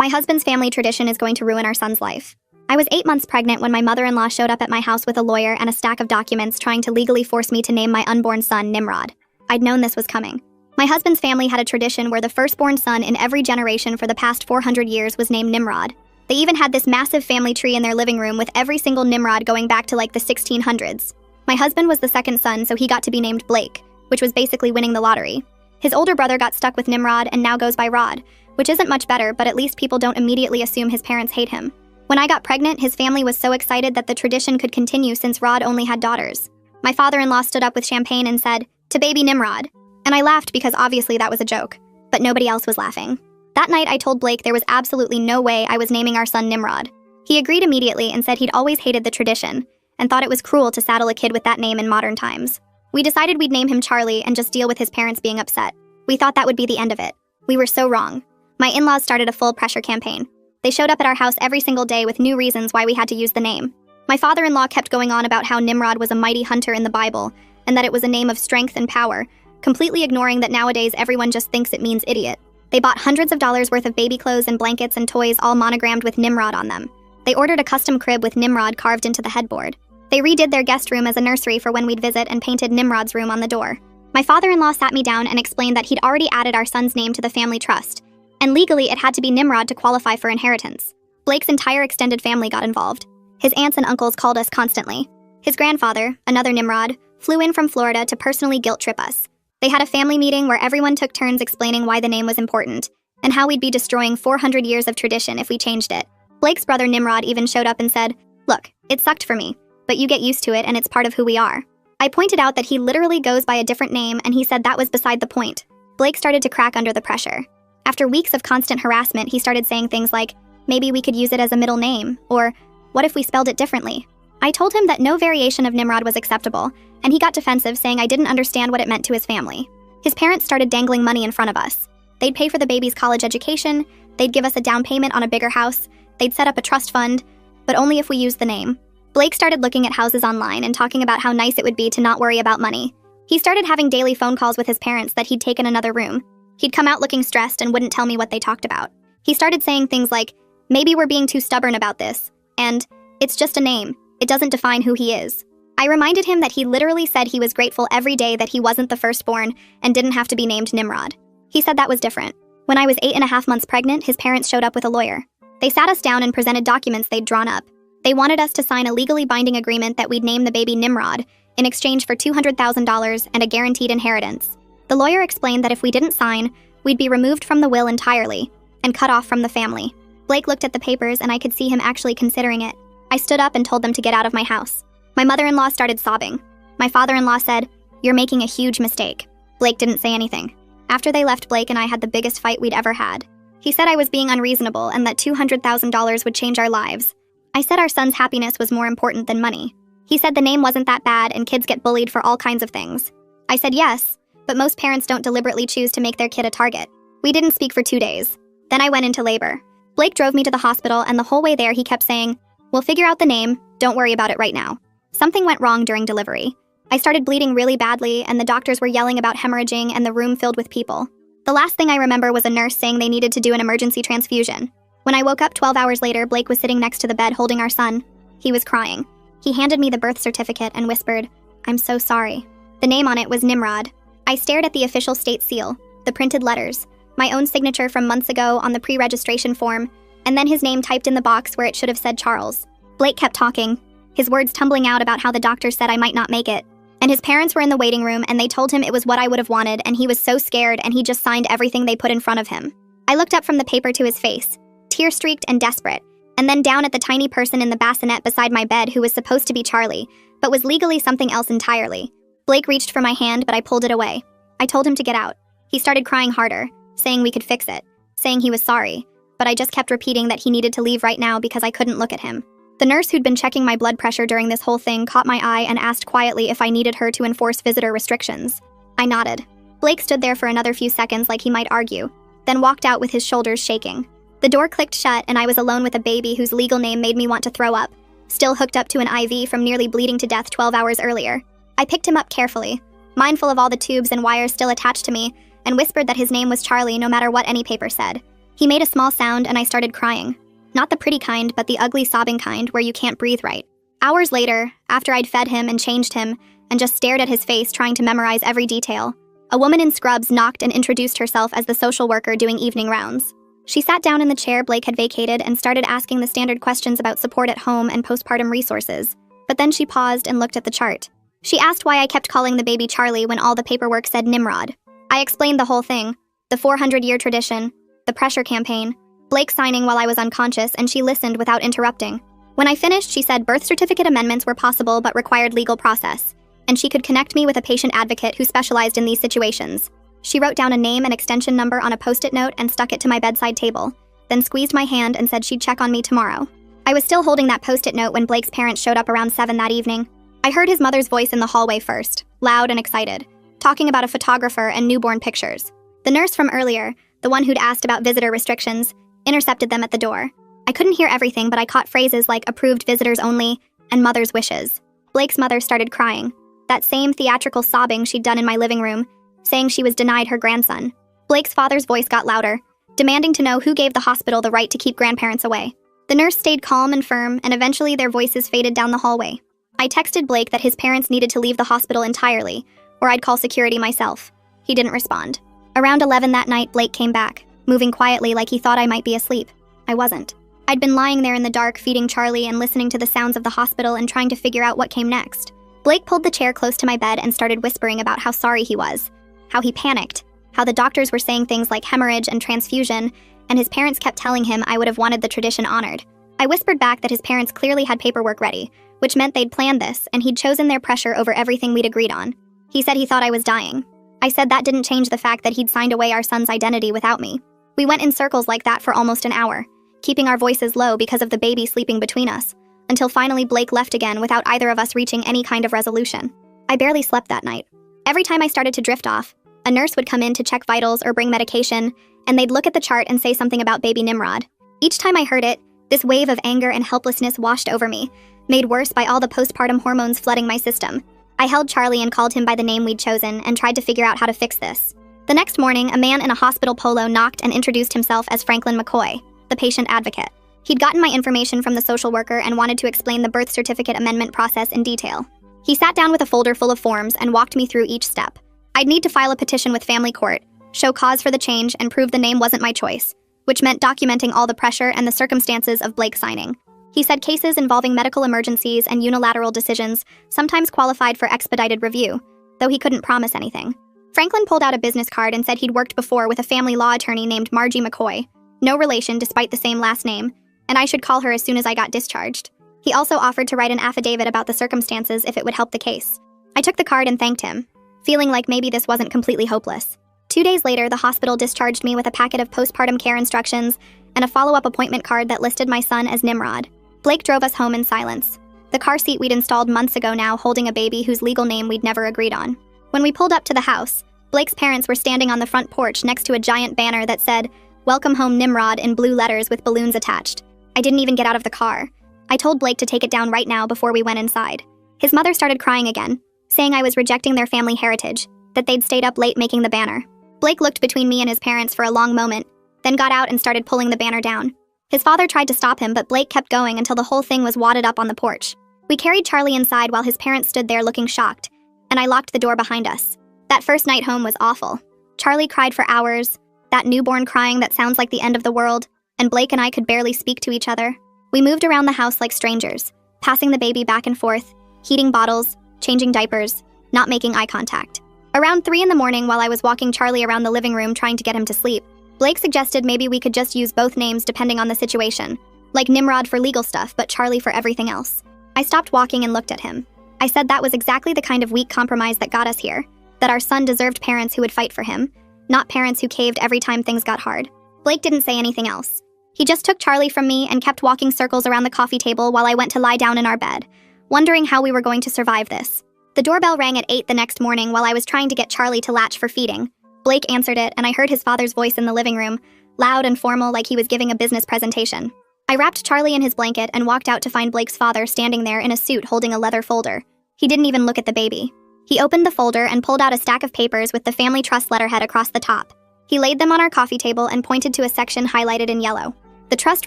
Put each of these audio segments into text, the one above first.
My husband's family tradition is going to ruin our son's life. I was 8 months pregnant when my mother-in-law showed up at my house with a lawyer and a stack of documents trying to legally force me to name my unborn son Nimrod. I'd known this was coming. My husband's family had a tradition where the firstborn son in every generation for the past 400 years was named Nimrod. They even had this massive family tree in their living room with every single Nimrod going back to like the 1600s. My husband was the second son, so he got to be named Blake, which was basically winning the lottery. His older brother got stuck with Nimrod and now goes by Rod, which isn't much better, but at least people don't immediately assume his parents hate him. When I got pregnant, his family was so excited that the tradition could continue since Rod only had daughters. My father-in-law stood up with champagne and said, "To baby Nimrod." And I laughed because obviously that was a joke, but nobody else was laughing. That night I told Blake there was absolutely no way I was naming our son Nimrod. He agreed immediately and said he'd always hated the tradition and thought it was cruel to saddle a kid with that name in modern times. We decided we'd name him Charlie and just deal with his parents being upset. We thought that would be the end of it. We were so wrong. My in-laws started a full pressure campaign. They showed up at our house every single day with new reasons why we had to use the name. My father-in-law kept going on about how Nimrod was a mighty hunter in the Bible and that it was a name of strength and power, completely ignoring that nowadays everyone just thinks it means idiot. They bought hundreds of dollars worth of baby clothes and blankets and toys all monogrammed with Nimrod on them. They ordered a custom crib with Nimrod carved into the headboard. They redid their guest room as a nursery for when we'd visit and painted Nimrod's room on the door. My father-in-law sat me down and explained that he'd already added our son's name to the family trust, and legally it had to be Nimrod to qualify for inheritance. Blake's entire extended family got involved. His aunts and uncles called us constantly. His grandfather, another Nimrod, flew in from Florida to personally guilt trip us. They had a family meeting where everyone took turns explaining why the name was important, and how we'd be destroying 400 years of tradition if we changed it. Blake's brother Nimrod even showed up and said, "Look, it sucked for me, but you get used to it and it's part of who we are." I pointed out that he literally goes by a different name and he said that was beside the point. Blake started to crack under the pressure. After weeks of constant harassment, he started saying things like, "Maybe we could use it as a middle name," or "What if we spelled it differently?" I told him that no variation of Nimrod was acceptable, and he got defensive, saying I didn't understand what it meant to his family. His parents started dangling money in front of us. They'd pay for the baby's college education, they'd give us a down payment on a bigger house, they'd set up a trust fund, but only if we used the name. Blake started looking at houses online and talking about how nice it would be to not worry about money. He started having daily phone calls with his parents that he'd taken another room. He'd come out looking stressed and wouldn't tell me what they talked about. He started saying things like, "Maybe we're being too stubborn about this," and "It's just a name. It doesn't define who he is." I reminded him that he literally said he was grateful every day that he wasn't the firstborn and didn't have to be named Nimrod. He said that was different. When I was 8.5 months pregnant, his parents showed up with a lawyer. They sat us down and presented documents they'd drawn up. They wanted us to sign a legally binding agreement that we'd name the baby Nimrod in exchange for $200,000 and a guaranteed inheritance. The lawyer explained that if we didn't sign, we'd be removed from the will entirely and cut off from the family. Blake looked at the papers and I could see him actually considering it. I stood up and told them to get out of my house. My mother-in-law started sobbing. My father-in-law said, "You're making a huge mistake." Blake didn't say anything. After they left, Blake and I had the biggest fight we'd ever had. He said I was being unreasonable and that $200,000 would change our lives. I said our son's happiness was more important than money. He said the name wasn't that bad and kids get bullied for all kinds of things. I said yes, but most parents don't deliberately choose to make their kid a target. We didn't speak for 2 days. Then I went into labor. Blake drove me to the hospital and the whole way there he kept saying, "We'll figure out the name, don't worry about it right now." Something went wrong during delivery. I started bleeding really badly and the doctors were yelling about hemorrhaging and the room filled with people. The last thing I remember was a nurse saying they needed to do an emergency transfusion. When I woke up 12 hours later, Blake was sitting next to the bed holding our son. He was crying. He handed me the birth certificate and whispered, "I'm so sorry." The name on it was Nimrod. I stared at the official state seal, the printed letters, my own signature from months ago on the pre-registration form, and then his name typed in the box where it should have said Charles. Blake kept talking, his words tumbling out about how the doctor said I might not make it. And his parents were in the waiting room and they told him it was what I would have wanted and he was so scared and he just signed everything they put in front of him. I looked up from the paper to his face, tear-streaked and desperate, and then down at the tiny person in the bassinet beside my bed who was supposed to be Charlie, but was legally something else entirely. Blake reached for my hand, but I pulled it away. I told him to get out. He started crying harder, saying we could fix it, saying he was sorry, but I just kept repeating that he needed to leave right now because I couldn't look at him. The nurse who'd been checking my blood pressure during this whole thing caught my eye and asked quietly if I needed her to enforce visitor restrictions. I nodded. Blake stood there for another few seconds like he might argue, then walked out with his shoulders shaking. The door clicked shut and I was alone with a baby whose legal name made me want to throw up, still hooked up to an IV from nearly bleeding to death 12 hours earlier. I picked him up carefully, mindful of all the tubes and wires still attached to me, and whispered that his name was Charlie no matter what any paper said. He made a small sound and I started crying. Not the pretty kind, but the ugly sobbing kind where you can't breathe right. Hours later, after I'd fed him and changed him, and just stared at his face trying to memorize every detail, a woman in scrubs knocked and introduced herself as the social worker doing evening rounds. She sat down in the chair Blake had vacated and started asking the standard questions about support at home and postpartum resources. But then she paused and looked at the chart. She asked why I kept calling the baby Charlie when all the paperwork said Nimrod. I explained the whole thing, the 400-year tradition, the pressure campaign, Blake signing while I was unconscious, and she listened without interrupting. When I finished, she said birth certificate amendments were possible but required legal process, and she could connect me with a patient advocate who specialized in these situations. She wrote down a name and extension number on a post-it note and stuck it to my bedside table, then squeezed my hand and said she'd check on me tomorrow. I was still holding that post-it note when Blake's parents showed up around 7 that evening. I heard his mother's voice in the hallway first, loud and excited, talking about a photographer and newborn pictures. The nurse from earlier, the one who'd asked about visitor restrictions, intercepted them at the door. I couldn't hear everything, but I caught phrases like approved visitors only and mother's wishes. Blake's mother started crying, that same theatrical sobbing she'd done in my living room, saying she was denied her grandson. Blake's father's voice got louder, demanding to know who gave the hospital the right to keep grandparents away. The nurse stayed calm and firm, and eventually their voices faded down the hallway. I texted Blake that his parents needed to leave the hospital entirely, or I'd call security myself. He didn't respond. Around 11 that night, Blake came back, moving quietly like he thought I might be asleep. I wasn't. I'd been lying there in the dark feeding Charlie and listening to the sounds of the hospital and trying to figure out what came next. Blake pulled the chair close to my bed and started whispering about how sorry he was, how he panicked, how the doctors were saying things like hemorrhage and transfusion, and his parents kept telling him I would have wanted the tradition honored. I whispered back that his parents clearly had paperwork ready, which meant they'd planned this, and he'd chosen their pressure over everything we'd agreed on. He said he thought I was dying. I said that didn't change the fact that he'd signed away our son's identity without me. We went in circles like that for almost an hour, keeping our voices low because of the baby sleeping between us, until finally Blake left again without either of us reaching any kind of resolution. I barely slept that night. Every time I started to drift off, a nurse would come in to check vitals or bring medication, and they'd look at the chart and say something about baby Nimrod. Each time I heard it, this wave of anger and helplessness washed over me, made worse by all the postpartum hormones flooding my system. I held Charlie and called him by the name we'd chosen and tried to figure out how to fix this. The next morning, a man in a hospital polo knocked and introduced himself as Franklin McCoy, the patient advocate. He'd gotten my information from the social worker and wanted to explain the birth certificate amendment process in detail. He sat down with a folder full of forms and walked me through each step. I'd need to file a petition with family court, show cause for the change, and prove the name wasn't my choice, which meant documenting all the pressure and the circumstances of Blake signing. He said cases involving medical emergencies and unilateral decisions sometimes qualified for expedited review, though he couldn't promise anything. Franklin pulled out a business card and said he'd worked before with a family law attorney named Margie McCoy, no relation despite the same last name, and I should call her as soon as I got discharged. He also offered to write an affidavit about the circumstances if it would help the case. I took the card and thanked him, feeling like maybe this wasn't completely hopeless. 2 days later, the hospital discharged me with a packet of postpartum care instructions and a follow-up appointment card that listed my son as Nimrod. Blake drove us home in silence, the car seat we'd installed months ago now holding a baby whose legal name we'd never agreed on. When we pulled up to the house, Blake's parents were standing on the front porch next to a giant banner that said, "Welcome home Nimrod" in blue letters with balloons attached. I didn't even get out of the car. I told Blake to take it down right now before we went inside. His mother started crying again, saying I was rejecting their family heritage, that they'd stayed up late making the banner. Blake looked between me and his parents for a long moment, then got out and started pulling the banner down. His father tried to stop him, but Blake kept going until the whole thing was wadded up on the porch. We carried Charlie inside while his parents stood there looking shocked, and I locked the door behind us. That first night home was awful. Charlie cried for hours, that newborn crying that sounds like the end of the world, and Blake and I could barely speak to each other. We moved around the house like strangers, passing the baby back and forth, heating bottles, changing diapers, not making eye contact. Around 3 in the morning, while I was walking Charlie around the living room trying to get him to sleep, Blake suggested maybe we could just use both names depending on the situation, like Nimrod for legal stuff, but Charlie for everything else. I stopped walking and looked at him. I said that was exactly the kind of weak compromise that got us here, that our son deserved parents who would fight for him, not parents who caved every time things got hard. Blake didn't say anything else. He just took Charlie from me and kept walking circles around the coffee table while I went to lie down in our bed, wondering how we were going to survive this. The doorbell rang at 8 the next morning while I was trying to get Charlie to latch for feeding. Blake answered it, and I heard his father's voice in the living room, loud and formal like he was giving a business presentation. I wrapped Charlie in his blanket and walked out to find Blake's father standing there in a suit holding a leather folder. He didn't even look at the baby. He opened the folder and pulled out a stack of papers with the family trust letterhead across the top. He laid them on our coffee table and pointed to a section highlighted in yellow. The trust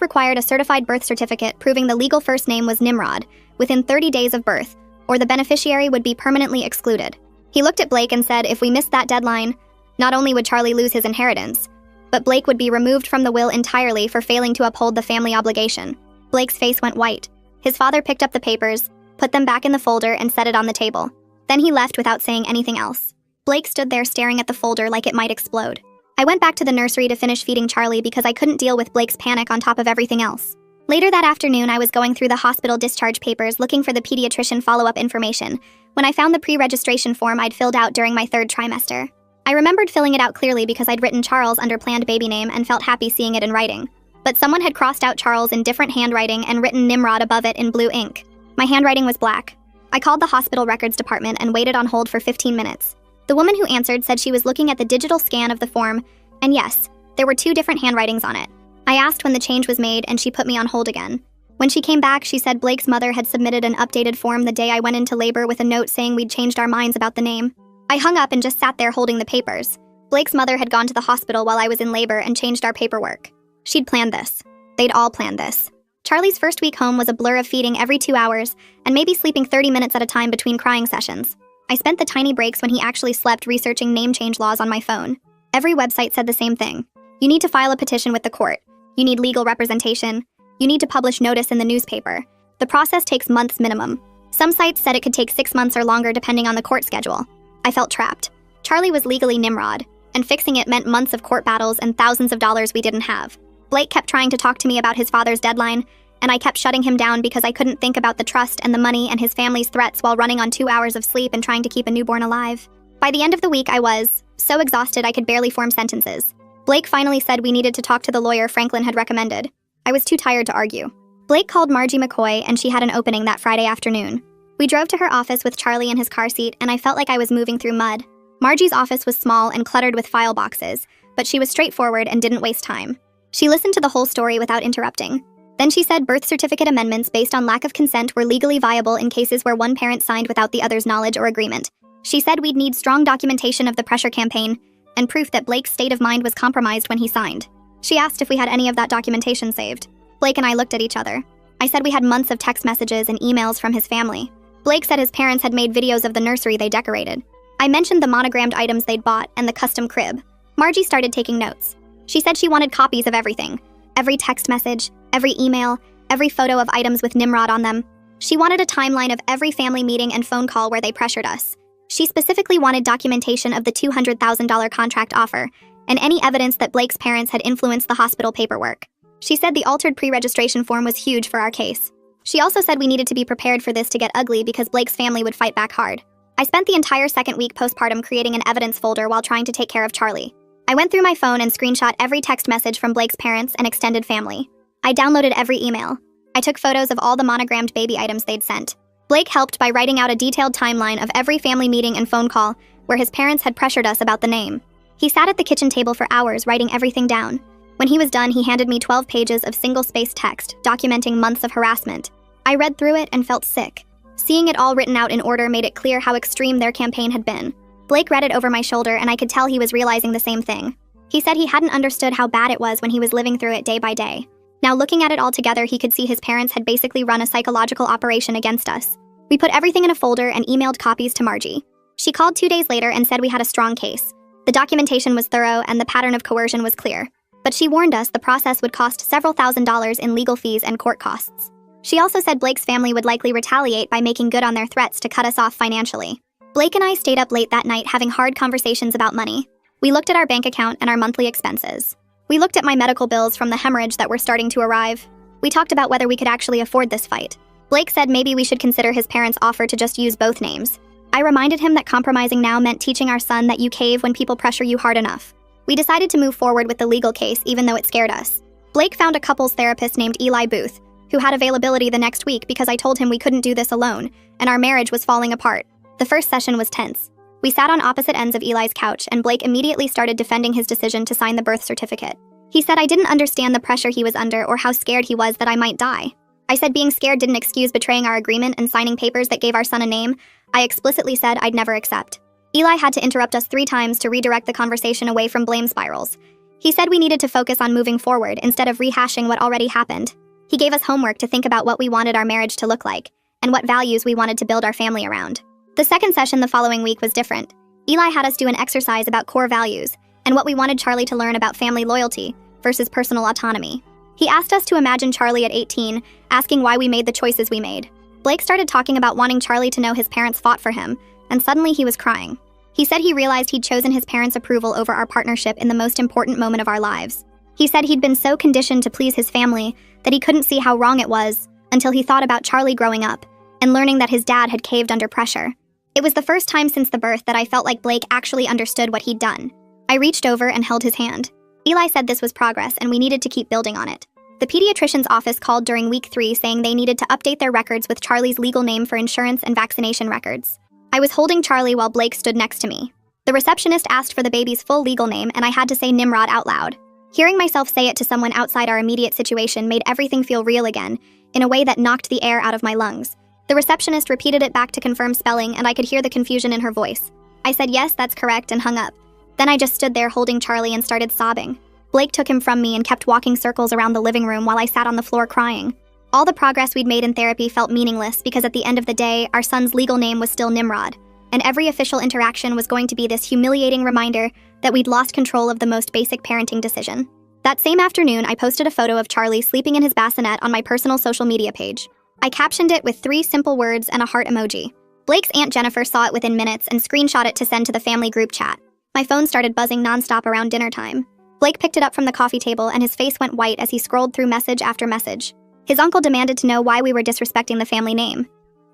required a certified birth certificate proving the legal first name was Nimrod within 30 days of birth, or the beneficiary would be permanently excluded. He looked at Blake and said if we missed that deadline, not only would Charlie lose his inheritance, but Blake would be removed from the will entirely for failing to uphold the family obligation. Blake's face went white. His father picked up the papers, put them back in the folder, and set it on the table. Then he left without saying anything else. Blake stood there staring at the folder like it might explode. I went back to the nursery to finish feeding Charlie because I couldn't deal with Blake's panic on top of everything else. Later that afternoon, I was going through the hospital discharge papers looking for the pediatrician follow-up information when I found the pre-registration form I'd filled out during my 3rd trimester. I remembered filling it out clearly because I'd written Charles under planned baby name and felt happy seeing it in writing. But someone had crossed out Charles in different handwriting and written Nimrod above it in blue ink. My handwriting was black. I called the hospital records department and waited on hold for 15 minutes. The woman who answered said she was looking at the digital scan of the form, and yes, there were 2 different handwritings on it. I asked when the change was made, and she put me on hold again. When she came back, she said Blake's mother had submitted an updated form the day I went into labor with a note saying we'd changed our minds about the name. I hung up and just sat there holding the papers. Blake's mother had gone to the hospital while I was in labor and changed our paperwork. She'd planned this. They'd all planned this. Charlie's first week home was a blur of feeding every 2 hours and maybe sleeping 30 minutes at a time between crying sessions. I spent the tiny breaks when he actually slept researching name change laws on my phone. Every website said the same thing. You need to file a petition with the court. You need legal representation. You need to publish notice in the newspaper. The process takes months minimum. Some sites said it could take 6 months or longer depending on the court schedule. I felt trapped. Charlie was legally Nimrod, and fixing it meant months of court battles and thousands of dollars we didn't have. Blake kept trying to talk to me about his father's deadline, and I kept shutting him down because I couldn't think about the trust and the money and his family's threats while running on 2 hours of sleep and trying to keep a newborn alive. By the end of the week, I was so exhausted I could barely form sentences. Blake finally said we needed to talk to the lawyer Franklin had recommended. I was too tired to argue. Blake called Margie McCoy, and she had an opening that Friday afternoon. We drove to her office with Charlie in his car seat, and I felt like I was moving through mud. Margie's office was small and cluttered with file boxes, but she was straightforward and didn't waste time. She listened to the whole story without interrupting. Then she said birth certificate amendments based on lack of consent were legally viable in cases where one parent signed without the other's knowledge or agreement. She said we'd need strong documentation of the pressure campaign and proof that Blake's state of mind was compromised when he signed. She asked if we had any of that documentation saved. Blake and I looked at each other. I said we had months of text messages and emails from his family. Blake said his parents had made videos of the nursery they decorated. I mentioned the monogrammed items they'd bought and the custom crib. Margie started taking notes. She said she wanted copies of everything. Every text message, every email, every photo of items with Nimrod on them. She wanted a timeline of every family meeting and phone call where they pressured us. She specifically wanted documentation of the $200,000 contract offer and any evidence that Blake's parents had influenced the hospital paperwork. She said the altered pre-registration form was huge for our case. She also said we needed to be prepared for this to get ugly because Blake's family would fight back hard. I spent the entire 2nd week postpartum creating an evidence folder while trying to take care of Charlie. I went through my phone and screenshot every text message from Blake's parents and extended family. I downloaded every email. I took photos of all the monogrammed baby items they'd sent. Blake helped by writing out a detailed timeline of every family meeting and phone call where his parents had pressured us about the name. He sat at the kitchen table for hours writing everything down. When he was done, he handed me 12 pages of single-spaced text documenting months of harassment. I read through it and felt sick. Seeing it all written out in order made it clear how extreme their campaign had been. Blake read it over my shoulder, and I could tell he was realizing the same thing. He said he hadn't understood how bad it was when he was living through it day by day. Now looking at it all together, he could see his parents had basically run a psychological operation against us. We put everything in a folder and emailed copies to Margie. She called 2 days later and said we had a strong case. The documentation was thorough and the pattern of coercion was clear. But she warned us the process would cost several $1,000s in legal fees and court costs. She also said Blake's family would likely retaliate by making good on their threats to cut us off financially. Blake and I stayed up late that night having hard conversations about money. We looked at our bank account and our monthly expenses. We looked at my medical bills from the hemorrhage that were starting to arrive. We talked about whether we could actually afford this fight. Blake said maybe we should consider his parents' offer to just use both names. I reminded him that compromising now meant teaching our son that you cave when people pressure you hard enough. We decided to move forward with the legal case even though it scared us. Blake found a couples therapist named Eli Booth, who had availability the next week because I told him we couldn't do this alone, and our marriage was falling apart. The first session was tense. We sat on opposite ends of Eli's couch, and Blake immediately started defending his decision to sign the birth certificate. He said I didn't understand the pressure he was under or how scared he was that I might die. I said being scared didn't excuse betraying our agreement and signing papers that gave our son a name I explicitly said I'd never accept. Eli had to interrupt us 3 times to redirect the conversation away from blame spirals. He said we needed to focus on moving forward instead of rehashing what already happened. He gave us homework to think about what we wanted our marriage to look like, and what values we wanted to build our family around. The second session the following week was different. Eli had us do an exercise about core values, and what we wanted Charlie to learn about family loyalty versus personal autonomy. He asked us to imagine Charlie at 18, asking why we made the choices we made. Blake started talking about wanting Charlie to know his parents fought for him, and suddenly he was crying. He said he realized he'd chosen his parents' approval over our partnership in the most important moment of our lives. He said he'd been so conditioned to please his family that he couldn't see how wrong it was until he thought about Charlie growing up and learning that his dad had caved under pressure. It was the first time since the birth that I felt like Blake actually understood what he'd done. I reached over and held his hand. Eli said this was progress and we needed to keep building on it. The pediatrician's office called during week 3 saying they needed to update their records with Charlie's legal name for insurance and vaccination records. I was holding Charlie while Blake stood next to me. The receptionist asked for the baby's full legal name and I had to say Nimrod out loud. Hearing myself say it to someone outside our immediate situation made everything feel real again, in a way that knocked the air out of my lungs. The receptionist repeated it back to confirm spelling and I could hear the confusion in her voice. I said yes, that's correct, and hung up. Then I just stood there holding Charlie and started sobbing. Blake took him from me and kept walking circles around the living room while I sat on the floor crying. All the progress we'd made in therapy felt meaningless because at the end of the day, our son's legal name was still Nimrod, and every official interaction was going to be this humiliating reminder that we'd lost control of the most basic parenting decision. That same afternoon, I posted a photo of Charlie sleeping in his bassinet on my personal social media page. I captioned it with 3 simple words and a heart emoji. Blake's Aunt Jennifer saw it within minutes and screenshot it to send to the family group chat. My phone started buzzing nonstop around dinner time. Blake picked it up from the coffee table and his face went white as he scrolled through message after message. His uncle demanded to know why we were disrespecting the family name.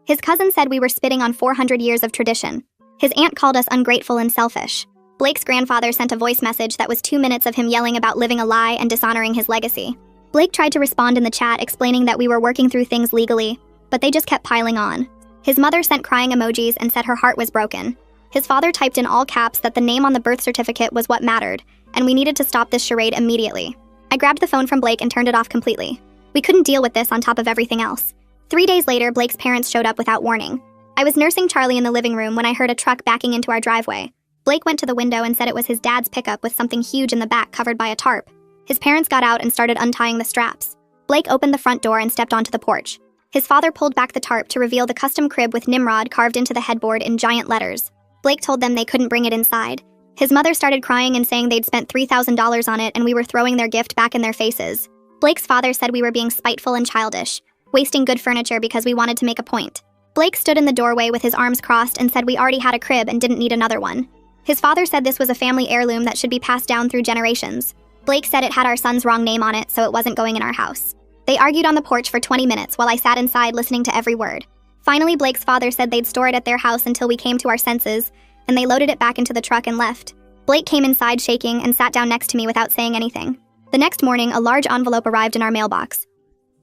His cousin said we were spitting on 400 years of tradition. His aunt called us ungrateful and selfish. Blake's grandfather sent a voice message that was 2 minutes of him yelling about living a lie and dishonoring his legacy. Blake tried to respond in the chat explaining that we were working through things legally, but they just kept piling on. His mother sent crying emojis and said her heart was broken. His father typed in all caps that the name on the birth certificate was what mattered, and we needed to stop this charade immediately. I grabbed the phone from Blake and turned it off completely. We couldn't deal with this on top of everything else. 3 days later, Blake's parents showed up without warning. I was nursing Charlie in the living room when I heard a truck backing into our driveway. Blake went to the window and said it was his dad's pickup with something huge in the back covered by a tarp. His parents got out and started untying the straps. Blake opened the front door and stepped onto the porch. His father pulled back the tarp to reveal the custom crib with Nimrod carved into the headboard in giant letters. Blake told them they couldn't bring it inside. His mother started crying and saying they'd spent $3,000 on it and we were throwing their gift back in their faces. Blake's father said we were being spiteful and childish, wasting good furniture because we wanted to make a point. Blake stood in the doorway with his arms crossed and said we already had a crib and didn't need another one. His father said this was a family heirloom that should be passed down through generations. Blake said it had our son's wrong name on it, so it wasn't going in our house. They argued on the porch for 20 minutes while I sat inside listening to every word. Finally, Blake's father said they'd store it at their house until we came to our senses, and they loaded it back into the truck and left. Blake came inside shaking and sat down next to me without saying anything. The next morning, a large envelope arrived in our mailbox.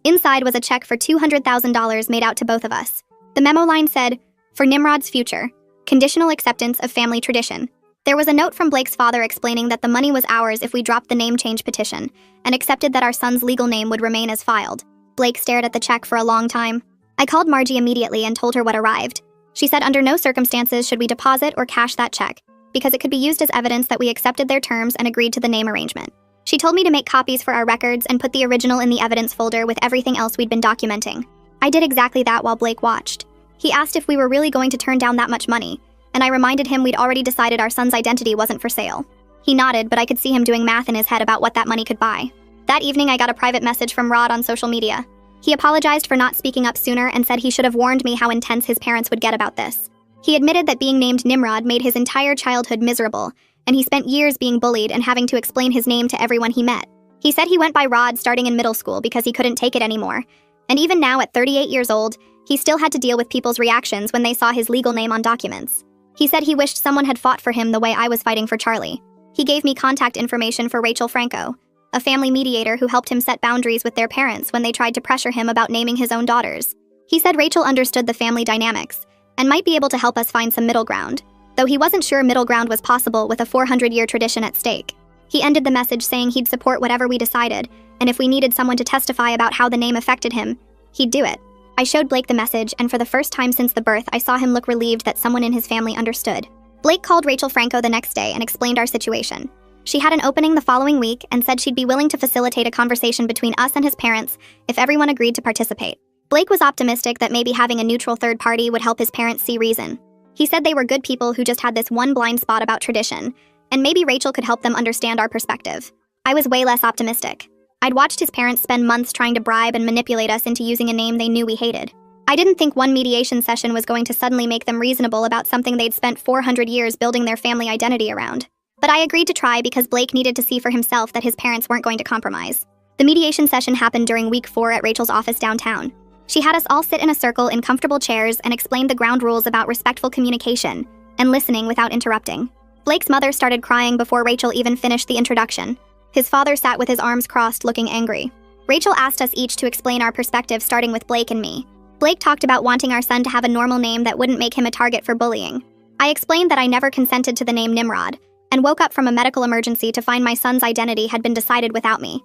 Inside was a check for $200,000 made out to both of us. The memo line said, "For Nimrod's future, conditional acceptance of family tradition." There was a note from Blake's father explaining that the money was ours if we dropped the name change petition, and accepted that our son's legal name would remain as filed. Blake stared at the check for a long time. I called Margie immediately and told her what arrived. She said under no circumstances should we deposit or cash that check, because it could be used as evidence that we accepted their terms and agreed to the name arrangement. She told me to make copies for our records and put the original in the evidence folder with everything else we'd been documenting. I did exactly that while Blake watched. He asked if we were really going to turn down that much money, and I reminded him we'd already decided our son's identity wasn't for sale. He nodded, but I could see him doing math in his head about what that money could buy. That evening, I got a private message from Rod on social media. He apologized for not speaking up sooner and said he should have warned me how intense his parents would get about this. He admitted that being named Nimrod made his entire childhood miserable, and he spent years being bullied and having to explain his name to everyone he met. He said he went by Rod starting in middle school because he couldn't take it anymore, and even now at 38 years old, he still had to deal with people's reactions when they saw his legal name on documents. He said he wished someone had fought for him the way I was fighting for Charlie. He gave me contact information for Rachel Franco, a family mediator who helped him set boundaries with their parents when they tried to pressure him about naming his own daughters. He said Rachel understood the family dynamics and might be able to help us find some middle ground, though he wasn't sure middle ground was possible with a 400-year tradition at stake. He ended the message saying he'd support whatever we decided, and if we needed someone to testify about how the name affected him, he'd do it. I showed Blake the message, and for the first time since the birth, I saw him look relieved that someone in his family understood. Blake Blake called Rachel Franco the next day and explained our situation. She had an opening the following week and said she'd be willing to facilitate a conversation between us and his parents if everyone agreed to participate. Blake was optimistic that maybe having a neutral third party would help his parents see reason. He said they were good people who just had this one blind spot about tradition, and maybe Rachel could help them understand our perspective. I was way less optimistic. I'd watched his parents spend months trying to bribe and manipulate us into using a name they knew we hated. I didn't think one mediation session was going to suddenly make them reasonable about something they'd spent 400 years building their family identity around. But I agreed to try because Blake needed to see for himself that his parents weren't going to compromise. The mediation session happened during week 4 at Rachel's office downtown. She had us all sit in a circle in comfortable chairs and explained the ground rules about respectful communication and listening without interrupting. Blake's mother started crying before Rachel even finished the introduction. His father sat with his arms crossed, looking angry. Rachel asked us each to explain our perspective, starting with Blake and me. Blake talked about wanting our son to have a normal name that wouldn't make him a target for bullying. I explained that I never consented to the name Nimrod, and woke up from a medical emergency to find my son's identity had been decided without me.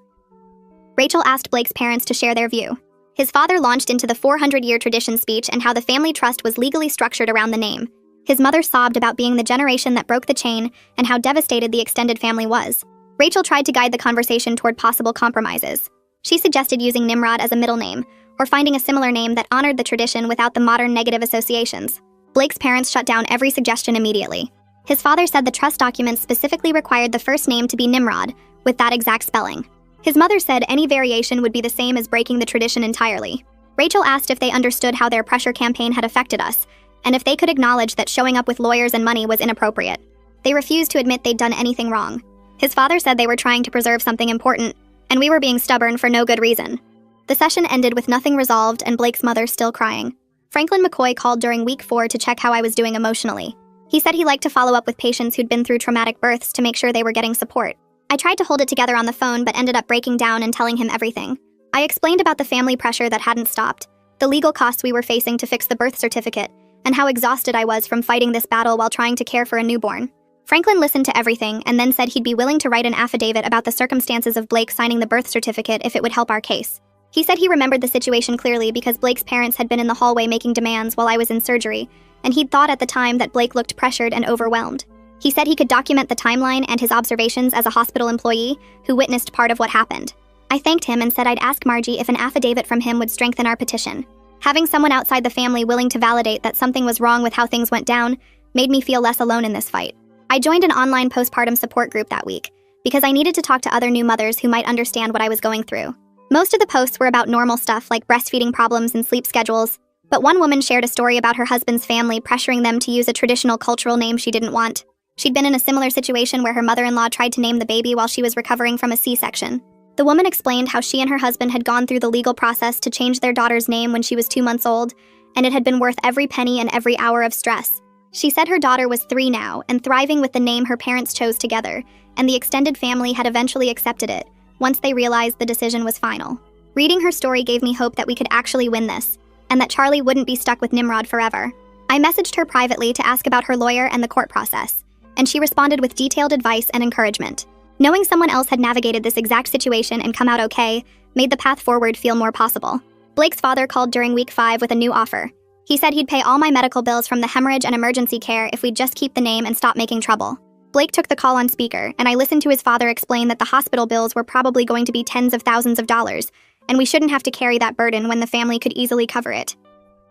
Rachel asked Blake's parents to share their view. His father launched into the 400-year tradition speech and how the family trust was legally structured around the name. His mother sobbed about being the generation that broke the chain and how devastated the extended family was. Rachel tried to guide the conversation toward possible compromises. She suggested using Nimrod as a middle name, or finding a similar name that honored the tradition without the modern negative associations. Blake's parents shut down every suggestion immediately. His father said the trust documents specifically required the first name to be Nimrod, with that exact spelling. His mother said any variation would be the same as breaking the tradition entirely. Rachel asked if they understood how their pressure campaign had affected us, and if they could acknowledge that showing up with lawyers and money was inappropriate. They refused to admit they'd done anything wrong. His father said they were trying to preserve something important, and we were being stubborn for no good reason. The session ended with nothing resolved and Blake's mother still crying. Franklin McCoy called during week 4 to check how I was doing emotionally. He said he liked to follow up with patients who'd been through traumatic births to make sure they were getting support. I tried to hold it together on the phone but ended up breaking down and telling him everything. I explained about the family pressure that hadn't stopped, the legal costs we were facing to fix the birth certificate, and how exhausted I was from fighting this battle while trying to care for a newborn. Franklin listened to everything and then said he'd be willing to write an affidavit about the circumstances of Blake signing the birth certificate if it would help our case. He said he remembered the situation clearly because Blake's parents had been in the hallway making demands while I was in surgery, and he'd thought at the time that Blake looked pressured and overwhelmed. He said he could document the timeline and his observations as a hospital employee who witnessed part of what happened. I thanked him and said I'd ask Margie if an affidavit from him would strengthen our petition. Having someone outside the family willing to validate that something was wrong with how things went down made me feel less alone in this fight. I joined an online postpartum support group that week because I needed to talk to other new mothers who might understand what I was going through. Most of the posts were about normal stuff like breastfeeding problems and sleep schedules, but one woman shared a story about her husband's family pressuring them to use a traditional cultural name she didn't want. She'd been in a similar situation where her mother-in-law tried to name the baby while she was recovering from a C-section. The woman explained how she and her husband had gone through the legal process to change their daughter's name when she was 2 months old, and it had been worth every penny and every hour of stress. She said her daughter was 3 now and thriving with the name her parents chose together, and the extended family had eventually accepted it once they realized the decision was final. Reading her story gave me hope that we could actually win this, and that Charlie wouldn't be stuck with Nimrod forever. I messaged her privately to ask about her lawyer and the court process, and she responded with detailed advice and encouragement. Knowing someone else had navigated this exact situation and come out okay made the path forward feel more possible. Blake's father called during week 5 with a new offer. He said he'd pay all my medical bills from the hemorrhage and emergency care if we'd just keep the name and stop making trouble. Blake took the call on speaker, and I listened to his father explain that the hospital bills were probably going to be tens of thousands of dollars, and we shouldn't have to carry that burden when the family could easily cover it.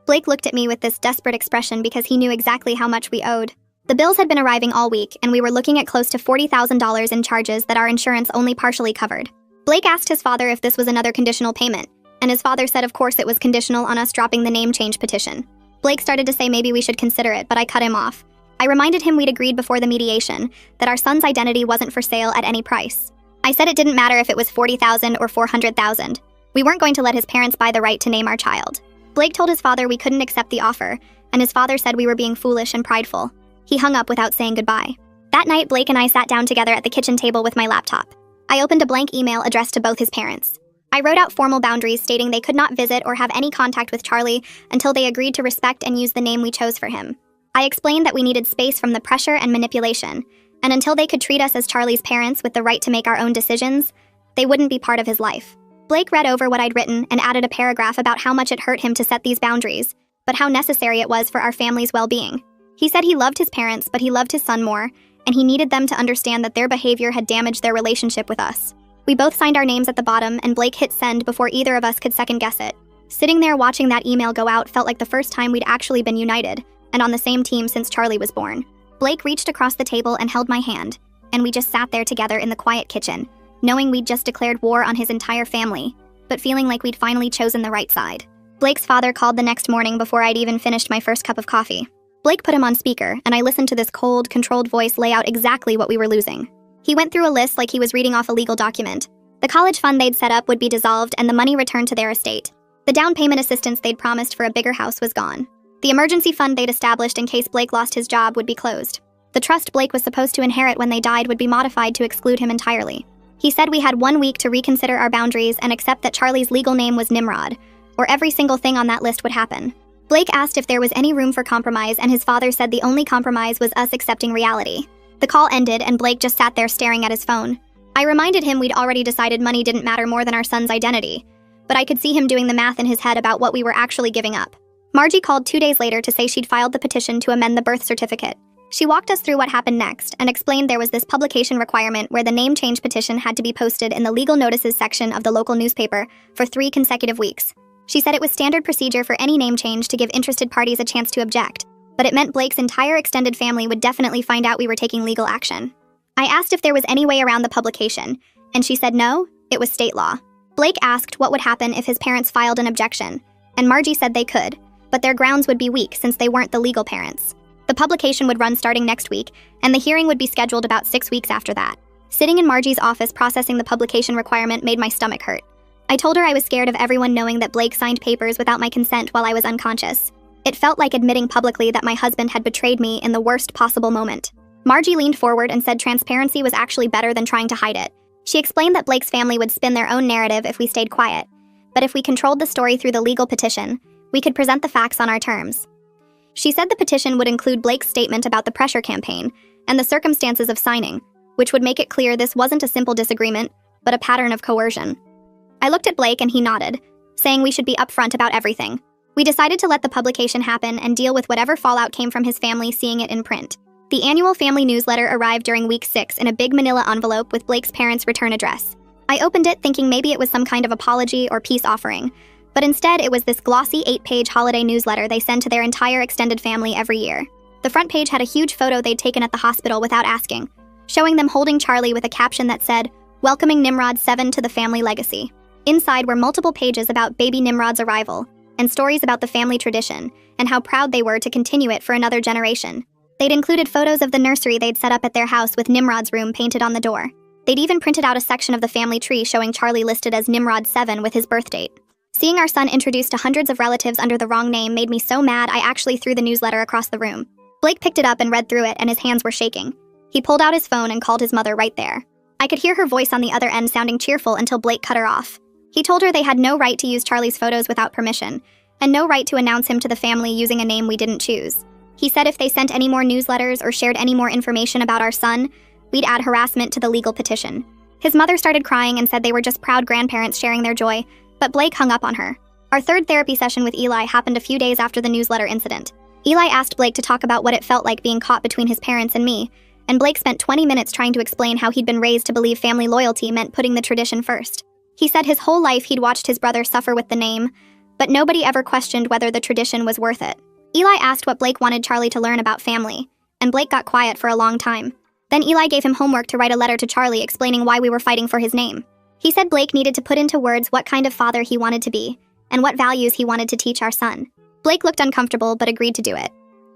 Blake looked at me with this desperate expression because he knew exactly how much we owed. The bills had been arriving all week, and we were looking at close to $40,000 in charges that our insurance only partially covered. Blake asked his father if this was another conditional payment, and his father said of course it was conditional on us dropping the name change petition. Blake started to say maybe we should consider it, but I cut him off. I reminded him we'd agreed before the mediation that our son's identity wasn't for sale at any price. I said it didn't matter if it was $40,000 or $400,000. We weren't going to let his parents buy the right to name our child. Blake told his father we couldn't accept the offer, and his father said we were being foolish and prideful. He hung up without saying goodbye. That night, Blake and I sat down together at the kitchen table with my laptop. I opened a blank email addressed to both his parents. I wrote out formal boundaries stating they could not visit or have any contact with Charlie until they agreed to respect and use the name we chose for him. I explained that we needed space from the pressure and manipulation, and until they could treat us as Charlie's parents with the right to make our own decisions, they wouldn't be part of his life. Blake read over what I'd written and added a paragraph about how much it hurt him to set these boundaries, but how necessary it was for our family's well-being. He said he loved his parents, but he loved his son more, and he needed them to understand that their behavior had damaged their relationship with us. We both signed our names at the bottom, and Blake hit send before either of us could second guess it. Sitting there watching that email go out felt like the first time we'd actually been united, and on the same team since Charlie was born. Blake reached across the table and held my hand, and we just sat there together in the quiet kitchen, knowing we'd just declared war on his entire family, but feeling like we'd finally chosen the right side. Blake's father called the next morning before I'd even finished my first cup of coffee. Blake put him on speaker, and I listened to this cold, controlled voice lay out exactly what we were losing. He went through a list like he was reading off a legal document. The college fund they'd set up would be dissolved and the money returned to their estate. The down payment assistance they'd promised for a bigger house was gone. The emergency fund they'd established in case Blake lost his job would be closed. The trust Blake was supposed to inherit when they died would be modified to exclude him entirely. He said we had 1 week to reconsider our boundaries and accept that Charlie's legal name was Nimrod, or every single thing on that list would happen. Blake asked if there was any room for compromise, and his father said the only compromise was us accepting reality. The call ended, and Blake just sat there staring at his phone. I reminded him we'd already decided money didn't matter more than our son's identity, but I could see him doing the math in his head about what we were actually giving up. Margie called 2 days later to say she'd filed the petition to amend the birth certificate. She walked us through what happened next and explained there was this publication requirement where the name change petition had to be posted in the legal notices section of the local newspaper for 3 consecutive weeks. She said it was standard procedure for any name change to give interested parties a chance to object, but it meant Blake's entire extended family would definitely find out we were taking legal action. I asked if there was any way around the publication, and she said no, it was state law. Blake asked what would happen if his parents filed an objection, and Margie said they could, but their grounds would be weak since they weren't the legal parents. The publication would run starting next week, and the hearing would be scheduled about 6 weeks after that. Sitting in Margie's office processing the publication requirement made my stomach hurt. I told her I was scared of everyone knowing that Blake signed papers without my consent while I was unconscious. It felt like admitting publicly that my husband had betrayed me in the worst possible moment. Margie leaned forward and said transparency was actually better than trying to hide it. She explained that Blake's family would spin their own narrative if we stayed quiet, but if we controlled the story through the legal petition, we could present the facts on our terms. She said the petition would include Blake's statement about the pressure campaign and the circumstances of signing, which would make it clear this wasn't a simple disagreement, but a pattern of coercion. I looked at Blake and he nodded, saying we should be upfront about everything. We decided to let the publication happen and deal with whatever fallout came from his family seeing it in print. The annual family newsletter arrived during week 6 in a big manila envelope with Blake's parents' return address. I opened it thinking maybe it was some kind of apology or peace offering, but instead it was this glossy 8-page holiday newsletter they send to their entire extended family every year. The front page had a huge photo they'd taken at the hospital without asking, showing them holding Charlie with a caption that said, "Welcoming Nimrod 7 to the family legacy." Inside were multiple pages about baby Nimrod's arrival, and stories about the family tradition, and how proud they were to continue it for another generation. They'd included photos of the nursery they'd set up at their house with Nimrod's room painted on the door. They'd even printed out a section of the family tree showing Charlie listed as Nimrod 7 with his birth date. Seeing our son introduced to hundreds of relatives under the wrong name made me so mad I actually threw the newsletter across the room. Blake picked it up and read through it, and his hands were shaking. He pulled out his phone and called his mother right there. I could hear her voice on the other end sounding cheerful until Blake cut her off. He told her they had no right to use Charlie's photos without permission, and no right to announce him to the family using a name we didn't choose. He said if they sent any more newsletters or shared any more information about our son, we'd add harassment to the legal petition. His mother started crying and said they were just proud grandparents sharing their joy, but Blake hung up on her. Our third therapy session with Eli happened a few days after the newsletter incident. Eli asked Blake to talk about what it felt like being caught between his parents and me, and Blake spent 20 minutes trying to explain how he'd been raised to believe family loyalty meant putting the tradition first. He said his whole life he'd watched his brother suffer with the name, but nobody ever questioned whether the tradition was worth it. Eli asked what Blake wanted Charlie to learn about family, and Blake got quiet for a long time. Then Eli gave him homework to write a letter to Charlie explaining why we were fighting for his name. He said Blake needed to put into words what kind of father he wanted to be, and what values he wanted to teach our son. Blake looked uncomfortable but agreed to do it.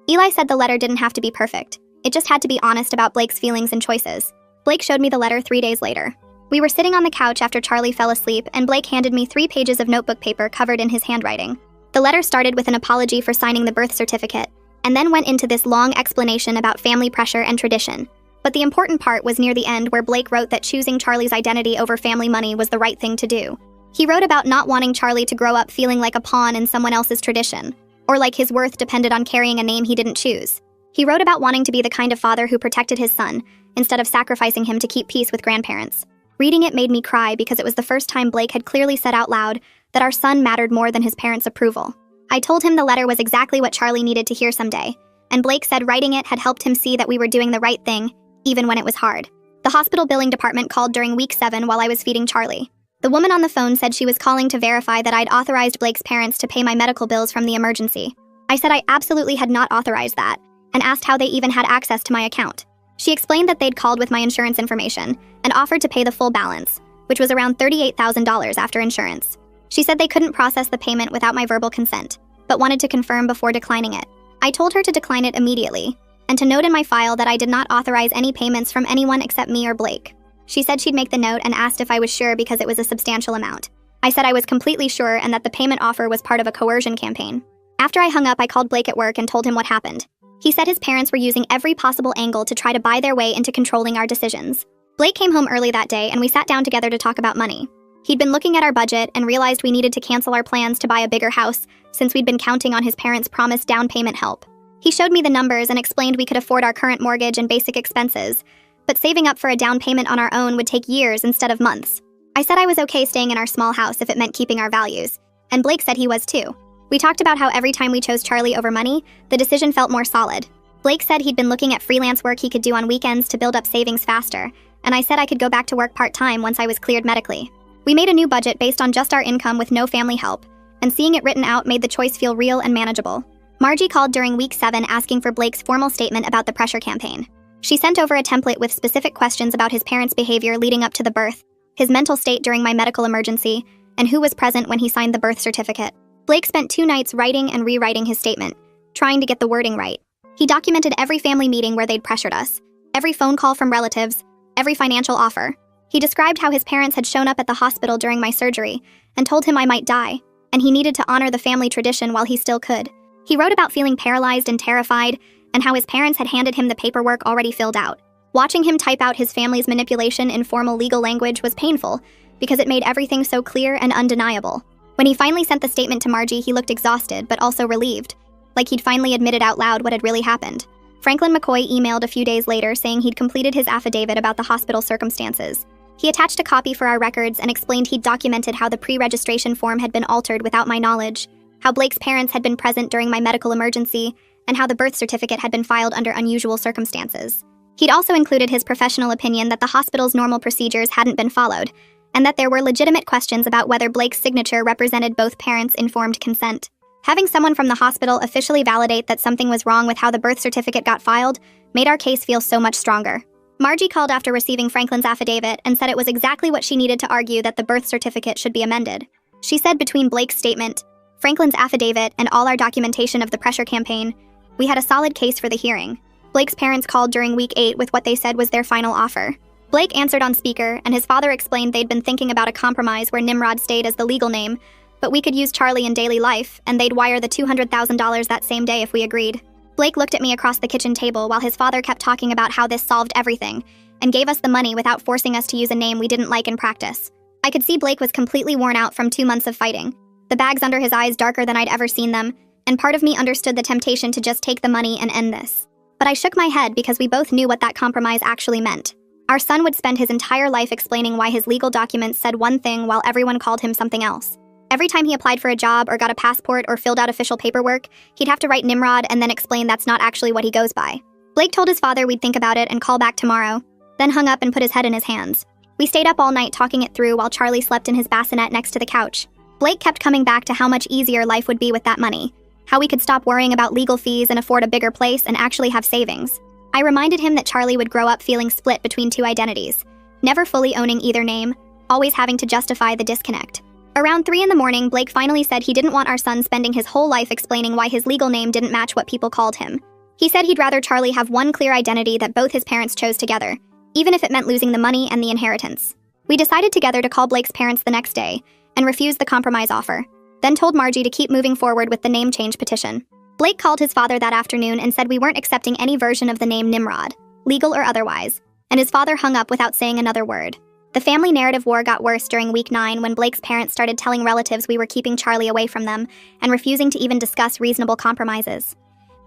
Eli said the letter didn't have to be perfect. It just had to be honest about Blake's feelings and choices. Blake showed me the letter 3 days later. We were sitting on the couch after Charlie fell asleep, and Blake handed me 3 pages of notebook paper covered in his handwriting. The letter started with an apology for signing the birth certificate, and then went into this long explanation about family pressure and tradition. But the important part was near the end where Blake wrote that choosing Charlie's identity over family money was the right thing to do. He wrote about not wanting Charlie to grow up feeling like a pawn in someone else's tradition, or like his worth depended on carrying a name he didn't choose. He wrote about wanting to be the kind of father who protected his son, instead of sacrificing him to keep peace with grandparents. Reading it made me cry because it was the first time Blake had clearly said out loud that our son mattered more than his parents' approval. I told him the letter was exactly what Charlie needed to hear someday, and Blake said writing it had helped him see that we were doing the right thing, even when it was hard. The hospital billing department called during week 7 while I was feeding Charlie. The woman on the phone said she was calling to verify that I'd authorized Blake's parents to pay my medical bills from the emergency. I said I absolutely had not authorized that, and asked how they even had access to my account. She explained that they'd called with my insurance information and offered to pay the full balance, which was around $38,000 after insurance. She said they couldn't process the payment without my verbal consent, but wanted to confirm before declining it. I told her to decline it immediately, and to note in my file that I did not authorize any payments from anyone except me or Blake. She said she'd make the note and asked if I was sure because it was a substantial amount. I said I was completely sure and that the payment offer was part of a coercion campaign. After I hung up, I called Blake at work and told him what happened. He said his parents were using every possible angle to try to buy their way into controlling our decisions. Blake came home early that day and we sat down together to talk about money. He'd been looking at our budget and realized we needed to cancel our plans to buy a bigger house since we'd been counting on his parents' promised down payment help. He showed me the numbers and explained we could afford our current mortgage and basic expenses, but saving up for a down payment on our own would take years instead of months. I said I was okay staying in our small house if it meant keeping our values, and Blake said he was too. We talked about how every time we chose Charlie over money, the decision felt more solid. Blake said he'd been looking at freelance work he could do on weekends to build up savings faster, and I said I could go back to work part-time once I was cleared medically. We made a new budget based on just our income with no family help, and seeing it written out made the choice feel real and manageable. Margie called during week 7 asking for Blake's formal statement about the pressure campaign. She sent over a template with specific questions about his parents' behavior leading up to the birth, his mental state during my medical emergency, and who was present when he signed the birth certificate. Blake spent 2 nights writing and rewriting his statement, trying to get the wording right. He documented every family meeting where they'd pressured us, every phone call from relatives, every financial offer. He described how his parents had shown up at the hospital during my surgery and told him I might die, and he needed to honor the family tradition while he still could. He wrote about feeling paralyzed and terrified, and how his parents had handed him the paperwork already filled out. Watching him type out his family's manipulation in formal legal language was painful, because it made everything so clear and undeniable. When he finally sent the statement to Margie, he looked exhausted, but also relieved, like he'd finally admitted out loud what had really happened. Franklin McCoy emailed a few days later saying he'd completed his affidavit about the hospital circumstances. He attached a copy for our records and explained he'd documented how the pre-registration form had been altered without my knowledge, how Blake's parents had been present during my medical emergency, and how the birth certificate had been filed under unusual circumstances. He'd also included his professional opinion that the hospital's normal procedures hadn't been followed, and that there were legitimate questions about whether Blake's signature represented both parents' informed consent. Having someone from the hospital officially validate that something was wrong with how the birth certificate got filed made our case feel so much stronger. Margie called after receiving Franklin's affidavit and said it was exactly what she needed to argue that the birth certificate should be amended. She said between Blake's statement, Franklin's affidavit, and all our documentation of the pressure campaign, we had a solid case for the hearing. Blake's parents called during week 8 with what they said was their final offer. Blake answered on speaker, and his father explained they'd been thinking about a compromise where Nimrod stayed as the legal name, but we could use Charlie in daily life, and they'd wire the $200,000 that same day if we agreed. Blake looked at me across the kitchen table while his father kept talking about how this solved everything, and gave us the money without forcing us to use a name we didn't like in practice. I could see Blake was completely worn out from 2 months of fighting, the bags under his eyes darker than I'd ever seen them, and part of me understood the temptation to just take the money and end this. But I shook my head because we both knew what that compromise actually meant. Our son would spend his entire life explaining why his legal documents said one thing while everyone called him something else. Every time he applied for a job or got a passport or filled out official paperwork, he'd have to write Nimrod and then explain that's not actually what he goes by. Blake told his father we'd think about it and call back tomorrow, then hung up and put his head in his hands. We stayed up all night talking it through while Charlie slept in his bassinet next to the couch. Blake kept coming back to how much easier life would be with that money, how we could stop worrying about legal fees and afford a bigger place and actually have savings. I reminded him that Charlie would grow up feeling split between 2 identities, never fully owning either name, always having to justify the disconnect. Around 3 in the morning, Blake finally said he didn't want our son spending his whole life explaining why his legal name didn't match what people called him. He said he'd rather Charlie have one clear identity that both his parents chose together, even if it meant losing the money and the inheritance. We decided together to call Blake's parents the next day and refused the compromise offer, then told Margie to keep moving forward with the name change petition. Blake called his father that afternoon and said we weren't accepting any version of the name Nimrod, legal or otherwise, and his father hung up without saying another word. The family narrative war got worse during week 9 when Blake's parents started telling relatives we were keeping Charlie away from them and refusing to even discuss reasonable compromises.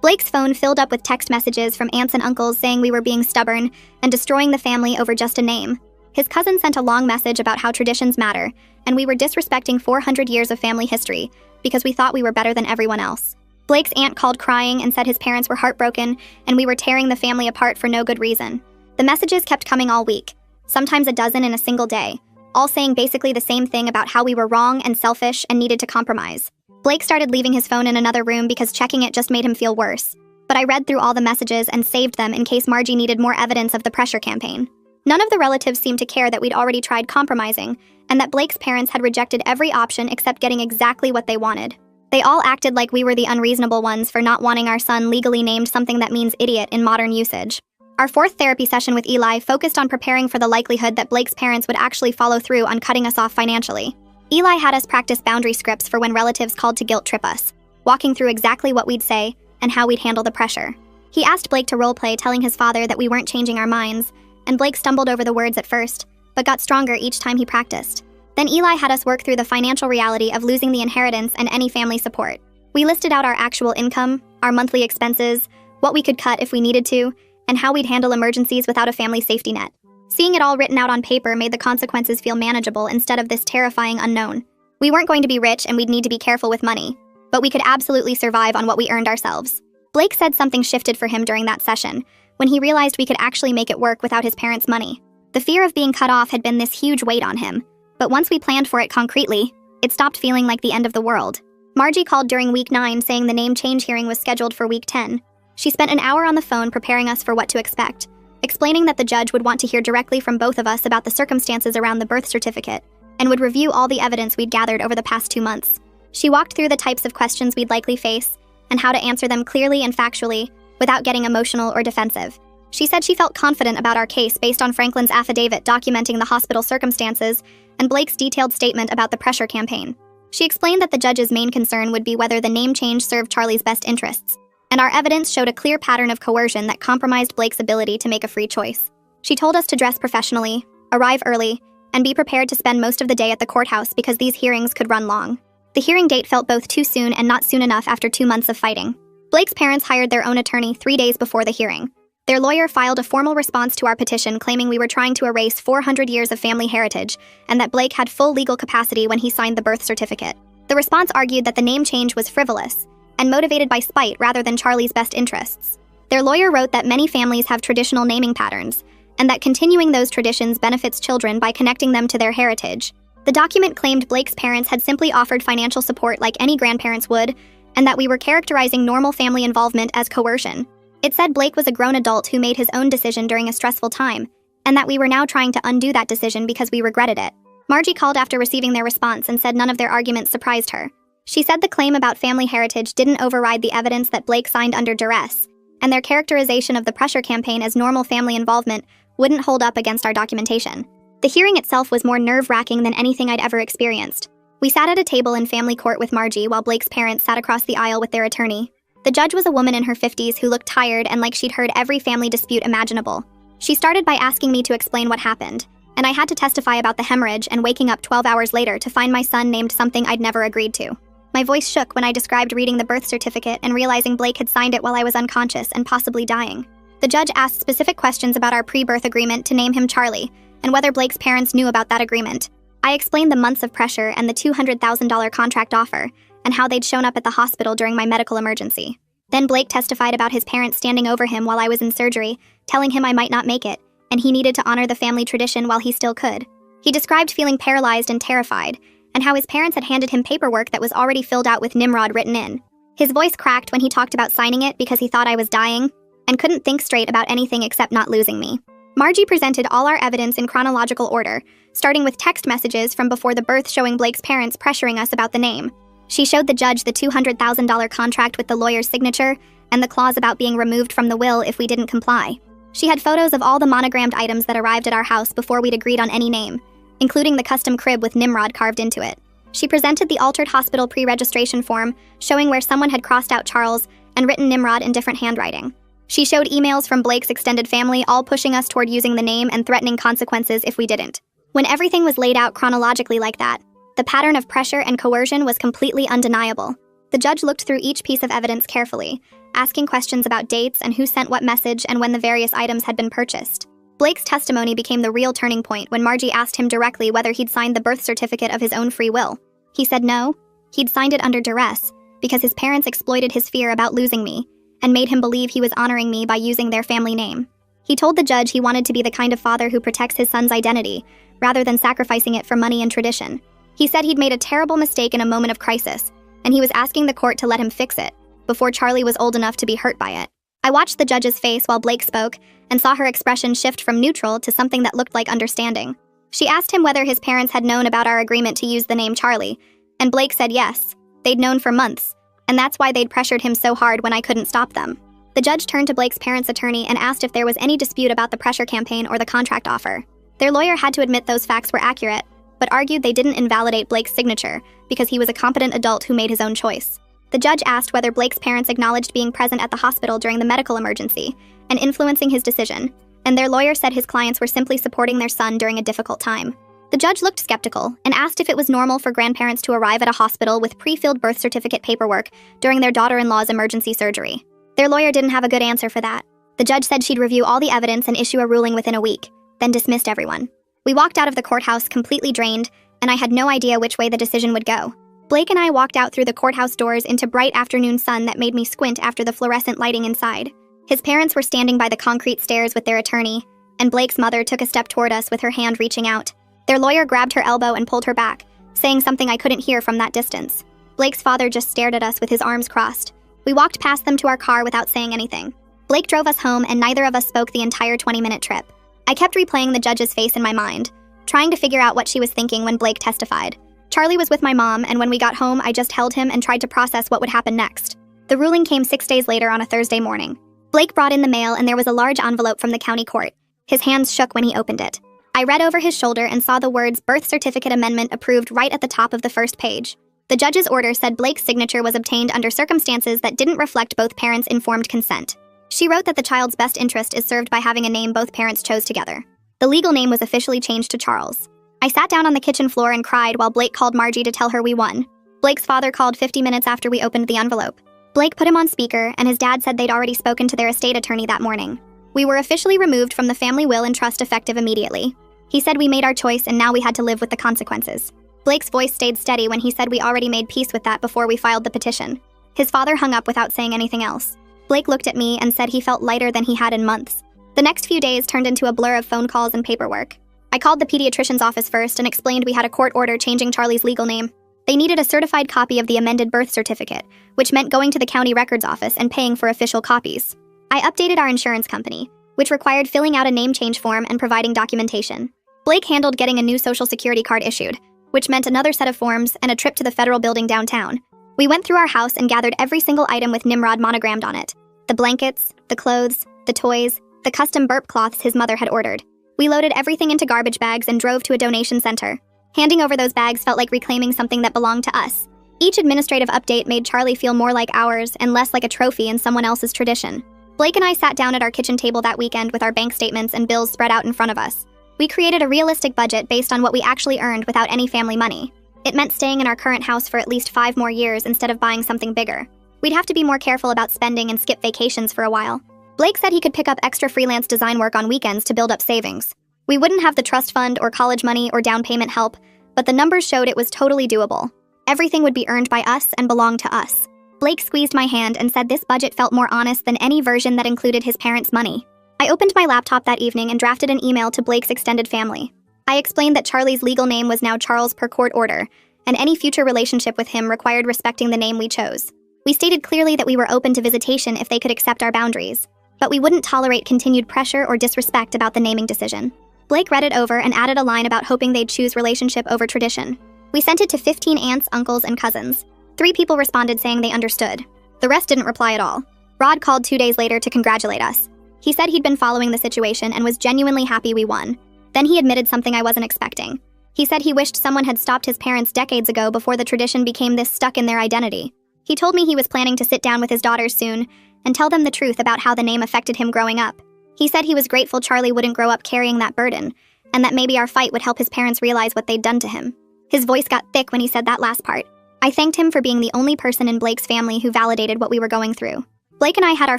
Blake's phone filled up with text messages from aunts and uncles saying we were being stubborn and destroying the family over just a name. His cousin sent a long message about how traditions matter, and we were disrespecting 400 years of family history because we thought we were better than everyone else. Blake's aunt called crying and said his parents were heartbroken and we were tearing the family apart for no good reason. The messages kept coming all week, sometimes a dozen in a single day, all saying basically the same thing about how we were wrong and selfish and needed to compromise. Blake started leaving his phone in another room because checking it just made him feel worse. But I read through all the messages and saved them in case Margie needed more evidence of the pressure campaign. None of the relatives seemed to care that we'd already tried compromising, and that Blake's parents had rejected every option except getting exactly what they wanted. They all acted like we were the unreasonable ones for not wanting our son legally named something that means idiot in modern usage. Our fourth therapy session with Eli focused on preparing for the likelihood that Blake's parents would actually follow through on cutting us off financially. Eli had us practice boundary scripts for when relatives called to guilt trip us, walking through exactly what we'd say and how we'd handle the pressure. He asked Blake to roleplay telling his father that we weren't changing our minds, and Blake stumbled over the words at first, but got stronger each time he practiced. Then Eli had us work through the financial reality of losing the inheritance and any family support. We listed out our actual income, our monthly expenses, what we could cut if we needed to, and how we'd handle emergencies without a family safety net. Seeing it all written out on paper made the consequences feel manageable instead of this terrifying unknown. We weren't going to be rich and we'd need to be careful with money, but we could absolutely survive on what we earned ourselves. Blake said something shifted for him during that session, when he realized we could actually make it work without his parents' money. The fear of being cut off had been this huge weight on him, but once we planned for it concretely, it stopped feeling like the end of the world. Margie called during week 9 saying the name change hearing was scheduled for week 10. She spent an hour on the phone preparing us for what to expect, explaining that the judge would want to hear directly from both of us about the circumstances around the birth certificate, and would review all the evidence we'd gathered over the past 2 months. She walked through the types of questions we'd likely face, and how to answer them clearly and factually, without getting emotional or defensive. She said she felt confident about our case based on Franklin's affidavit documenting the hospital circumstances and Blake's detailed statement about the pressure campaign. She explained that the judge's main concern would be whether the name change served Charlie's best interests, and our evidence showed a clear pattern of coercion that compromised Blake's ability to make a free choice. She told us to dress professionally, arrive early, and be prepared to spend most of the day at the courthouse because these hearings could run long. The hearing date felt both too soon and not soon enough after 2 months of fighting. Blake's parents hired their own attorney 3 days before the hearing. Their lawyer filed a formal response to our petition claiming we were trying to erase 400 years of family heritage and that Blake had full legal capacity when he signed the birth certificate. The response argued that the name change was frivolous and motivated by spite rather than Charlie's best interests. Their lawyer wrote that many families have traditional naming patterns and that continuing those traditions benefits children by connecting them to their heritage. The document claimed Blake's parents had simply offered financial support like any grandparents would, and that we were characterizing normal family involvement as coercion. It said Blake was a grown adult who made his own decision during a stressful time, and that we were now trying to undo that decision because we regretted it. Margie called after receiving their response and said none of their arguments surprised her. She said the claim about family heritage didn't override the evidence that Blake signed under duress, and their characterization of the pressure campaign as normal family involvement wouldn't hold up against our documentation. The hearing itself was more nerve-wracking than anything I'd ever experienced. We sat at a table in family court with Margie while Blake's parents sat across the aisle with their attorney. The judge was a woman in her 50s who looked tired and like she'd heard every family dispute imaginable. She started by asking me to explain what happened, and I had to testify about the hemorrhage and waking up 12 hours later to find my son named something I'd never agreed to. My voice shook when I described reading the birth certificate and realizing Blake had signed it while I was unconscious and possibly dying. The judge asked specific questions about our pre-birth agreement to name him Charlie, and whether Blake's parents knew about that agreement. I explained the months of pressure and the $200,000 contract offer, and how they'd shown up at the hospital during my medical emergency. Then Blake testified about his parents standing over him while I was in surgery, telling him I might not make it, and he needed to honor the family tradition while he still could. He described feeling paralyzed and terrified, and how his parents had handed him paperwork that was already filled out with Nimrod written in. His voice cracked when he talked about signing it because he thought I was dying, and couldn't think straight about anything except not losing me. Margie presented all our evidence in chronological order, starting with text messages from before the birth showing Blake's parents pressuring us about the name. She showed the judge the $200,000 contract with the lawyer's signature and the clause about being removed from the will if we didn't comply. She had photos of all the monogrammed items that arrived at our house before we'd agreed on any name, including the custom crib with Nimrod carved into it. She presented the altered hospital pre-registration form, showing where someone had crossed out Charles and written Nimrod in different handwriting. She showed emails from Blake's extended family all pushing us toward using the name and threatening consequences if we didn't. When everything was laid out chronologically like that, the pattern of pressure and coercion was completely undeniable. The judge looked through each piece of evidence carefully, asking questions about dates and who sent what message and when the various items had been purchased. Blake's testimony became the real turning point when Margie asked him directly whether he'd signed the birth certificate of his own free will. He said no, he'd signed it under duress, because his parents exploited his fear about losing me and made him believe he was honoring me by using their family name. He told the judge he wanted to be the kind of father who protects his son's identity rather than sacrificing it for money and tradition. He said he'd made a terrible mistake in a moment of crisis, and he was asking the court to let him fix it before Charlie was old enough to be hurt by it. I watched the judge's face while Blake spoke and saw her expression shift from neutral to something that looked like understanding. She asked him whether his parents had known about our agreement to use the name Charlie, and Blake said yes. They'd known for months, and that's why they'd pressured him so hard when I couldn't stop them. The judge turned to Blake's parents' attorney and asked if there was any dispute about the pressure campaign or the contract offer. Their lawyer had to admit those facts were accurate, but argued they didn't invalidate Blake's signature because he was a competent adult who made his own choice. The judge asked whether Blake's parents acknowledged being present at the hospital during the medical emergency and influencing his decision, and their lawyer said his clients were simply supporting their son during a difficult time. The judge looked skeptical and asked if it was normal for grandparents to arrive at a hospital with pre-filled birth certificate paperwork during their daughter-in-law's emergency surgery. Their lawyer didn't have a good answer for that. The judge said she'd review all the evidence and issue a ruling within a week, then dismissed everyone. We walked out of the courthouse completely drained, and I had no idea which way the decision would go. Blake and I walked out through the courthouse doors into bright afternoon sun that made me squint after the fluorescent lighting inside. His parents were standing by the concrete stairs with their attorney, and Blake's mother took a step toward us with her hand reaching out. Their lawyer grabbed her elbow and pulled her back, saying something I couldn't hear from that distance. Blake's father just stared at us with his arms crossed. We walked past them to our car without saying anything. Blake drove us home, and neither of us spoke the entire 20-minute trip. I kept replaying the judge's face in my mind, trying to figure out what she was thinking when Blake testified. Charlie was with my mom, and when we got home, I just held him and tried to process what would happen next. The ruling came 6 days later on a Thursday morning. Blake brought in the mail, and there was a large envelope from the county court. His hands shook when he opened it. I read over his shoulder and saw the words "Birth Certificate Amendment Approved" right at the top of the first page. The judge's order said Blake's signature was obtained under circumstances that didn't reflect both parents' informed consent. She wrote that the child's best interest is served by having a name both parents chose together. The legal name was officially changed to Charles. I sat down on the kitchen floor and cried while Blake called Margie to tell her we won. Blake's father called 50 minutes after we opened the envelope. Blake put him on speaker, and his dad said they'd already spoken to their estate attorney that morning. We were officially removed from the family will and trust effective immediately. He said we made our choice and now we had to live with the consequences. Blake's voice stayed steady when he said we already made peace with that before we filed the petition. His father hung up without saying anything else. Blake looked at me and said he felt lighter than he had in months. The next few days turned into a blur of phone calls and paperwork. I called the pediatrician's office first and explained we had a court order changing Charlie's legal name. They needed a certified copy of the amended birth certificate, which meant going to the county records office and paying for official copies. I updated our insurance company, which required filling out a name change form and providing documentation. Blake handled getting a new social security card issued, which meant another set of forms and a trip to the federal building downtown. We went through our house and gathered every single item with Nimrod monogrammed on it. The blankets, the clothes, the toys, the custom burp cloths his mother had ordered. We loaded everything into garbage bags and drove to a donation center. Handing over those bags felt like reclaiming something that belonged to us. Each administrative update made Charlie feel more like ours and less like a trophy in someone else's tradition. Blake and I sat down at our kitchen table that weekend with our bank statements and bills spread out in front of us. We created a realistic budget based on what we actually earned without any family money. It meant staying in our current house for at least 5 more years instead of buying something bigger. We'd have to be more careful about spending and skip vacations for a while. Blake said he could pick up extra freelance design work on weekends to build up savings. We wouldn't have the trust fund or college money or down payment help, but the numbers showed it was totally doable. Everything would be earned by us and belong to us. Blake squeezed my hand and said this budget felt more honest than any version that included his parents' money. I opened my laptop that evening and drafted an email to Blake's extended family. I explained that Charlie's legal name was now Charles per court order, and any future relationship with him required respecting the name we chose. We stated clearly that we were open to visitation if they could accept our boundaries, but we wouldn't tolerate continued pressure or disrespect about the naming decision. Blake read it over and added a line about hoping they'd choose relationship over tradition. We sent it to 15 aunts, uncles, and cousins. 3 people responded saying they understood. The rest didn't reply at all. Rod called 2 days later to congratulate us. He said he'd been following the situation and was genuinely happy we won. Then he admitted something I wasn't expecting. He said he wished someone had stopped his parents decades ago before the tradition became this stuck in their identity. He told me he was planning to sit down with his daughters soon and tell them the truth about how the name affected him growing up. He said he was grateful Charlie wouldn't grow up carrying that burden, and that maybe our fight would help his parents realize what they'd done to him. His voice got thick when he said that last part. I thanked him for being the only person in Blake's family who validated what we were going through. Blake and I had our